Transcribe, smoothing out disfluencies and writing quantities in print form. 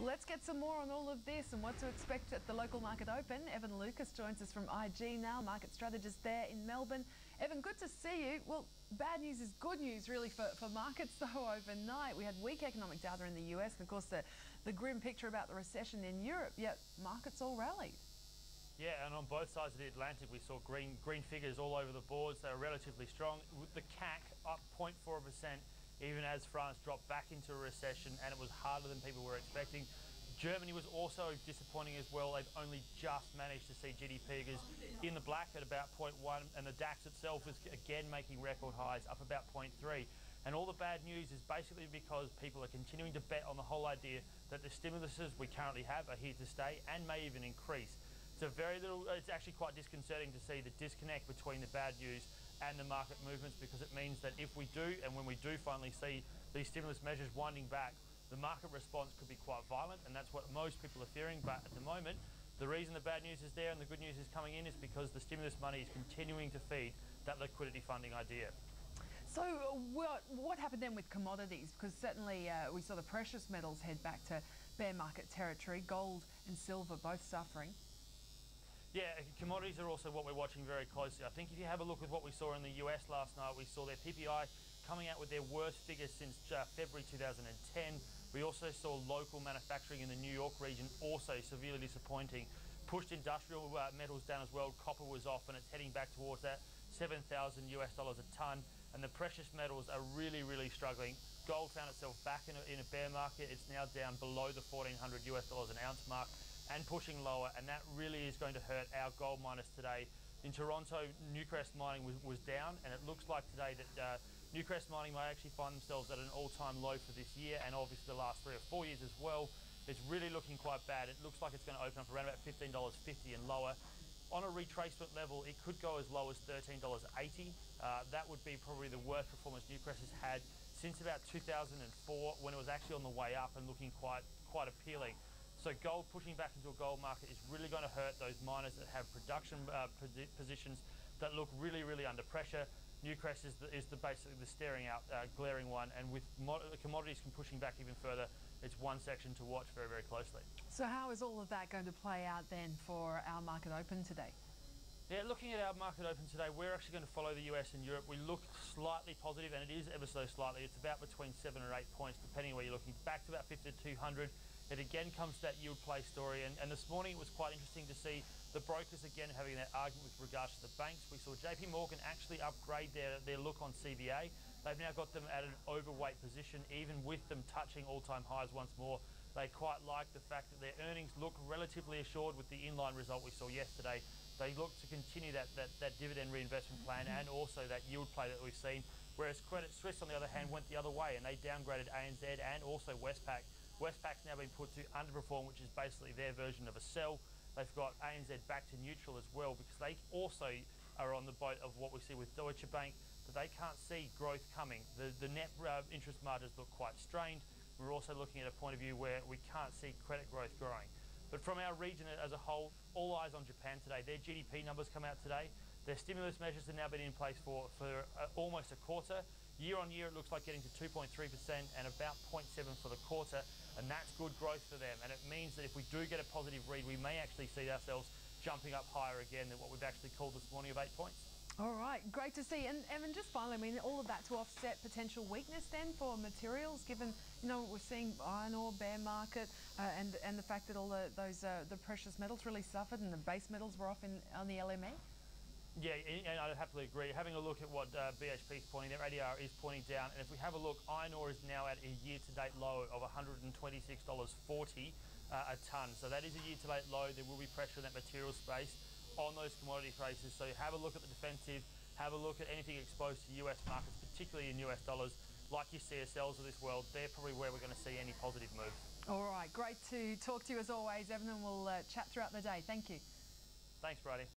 Let's get some more on all of this and what to expect at the local market open. Evan Lucas joins us from IG now, market strategist there in Melbourne. Evan, good to see you. Well, bad news is good news really for markets though overnight. We had weak economic data in the US and of course the grim picture about the recession in Europe, yet markets all rallied. Yeah, and on both sides of the Atlantic we saw green figures all over the boards. They were relatively strong, with the CAC up 0.4%. even as France dropped back into a recession and it was harder than people were expecting. Germany was also disappointing as well. They've only just managed to see GDP figures in the black at about 0.1, and the DAX itself is again making record highs, up about 0.3. And all the bad news is basically because people are continuing to bet on the whole idea that the stimuluses we currently have are here to stay and may even increase. So it's actually quite disconcerting to see the disconnect between the bad news and the market movements, because it means that if we do, and when we do finally see these stimulus measures winding back, the market response could be quite violent, and that's what most people are fearing. But at the moment, the reason the bad news is there and the good news is coming in is because the stimulus money is continuing to feed that liquidity funding idea. So what happened then with commodities? Because certainly we saw the precious metals head back to bear market territory, gold and silver both suffering. Yeah, commodities are also what we're watching very closely. I think if you have a look at what we saw in the US last night, we saw their PPI coming out with their worst figures since February 2010. We also saw local manufacturing in the New York region also severely disappointing. Pushed industrial metals down as well. Copper was off and it's heading back towards that $7,000 US a ton. And the precious metals are really struggling. Gold found itself back in a bear market. It's now down below the $1,400 US an ounce mark and pushing lower, and that really is going to hurt our gold miners today. In Toronto, Newcrest mining was down, and it looks like today that Newcrest mining might actually find themselves at an all-time low for this year, and obviously the last 3 or 4 years as well. It's really looking quite bad. It looks like it's going to open up around about $15.50 and lower. On a retracement level, it could go as low as $13.80. That would be probably the worst performance Newcrest has had since about 2004, when it was actually on the way up and looking quite appealing. So gold pushing back into a gold market is really going to hurt those miners that have production positions that look really under pressure. Newcrest is basically the staring out, glaring one, and with commodities pushing back even further, it's one section to watch very closely. So how is all of that going to play out then for our market open today? Yeah, looking at our market open today, we're actually going to follow the US and Europe. We look slightly positive, and it is ever so slightly. It's about between 7 or 8 points, depending where you're looking. Back to about 50 to 200. It again comes to that yield play story, and this morning it was quite interesting to see the brokers again having that argument with regards to the banks. We saw JP Morgan actually upgrade their look on CBA. They've now got them at an overweight position, even with them touching all-time highs once more. They quite like the fact that their earnings look relatively assured with the inline result we saw yesterday. They look to continue that dividend reinvestment plan and also that yield play that we've seen, whereas Credit Suisse on the other hand went the other way and they downgraded ANZ and also Westpac. Westpac's now been put to underperform, which is basically their version of a sell. They've got ANZ back to neutral as well, because they also are on the boat of what we see with Deutsche Bank, that they can't see growth coming. The net interest margins look quite strained. We're also looking at a point of view where we can't see credit growth growing. But from our region as a whole, all eyes on Japan today. Their GDP numbers come out today. Their stimulus measures have now been in place for almost a quarter. Year on year, it looks like getting to 2.3% and about 0.7 for the quarter, and that's good growth for them. And it means that if we do get a positive read, we may actually see ourselves jumping up higher again than what we've actually called this morning of 8 points. All right, great to see. And Evan, just finally, I mean, all of that to offset potential weakness then for materials, given, you know, we're seeing iron ore bear market and the fact that all the precious metals really suffered and the base metals were off on the LME? Yeah, and I'd happily agree. Having a look at what BHP is pointing, their ADR is pointing down, and if we have a look, iron ore is now at a year-to-date low of $126.40 a tonne. So that is a year-to-date low. There will be pressure in that material space on those commodity prices. So have a look at the defensive, have a look at anything exposed to US markets, particularly in US dollars, like your CSLs of this world. They're probably where we're going to see any positive moves. All right, great to talk to you as always, Evan, and we'll chat throughout the day. Thank you. Thanks, Brady.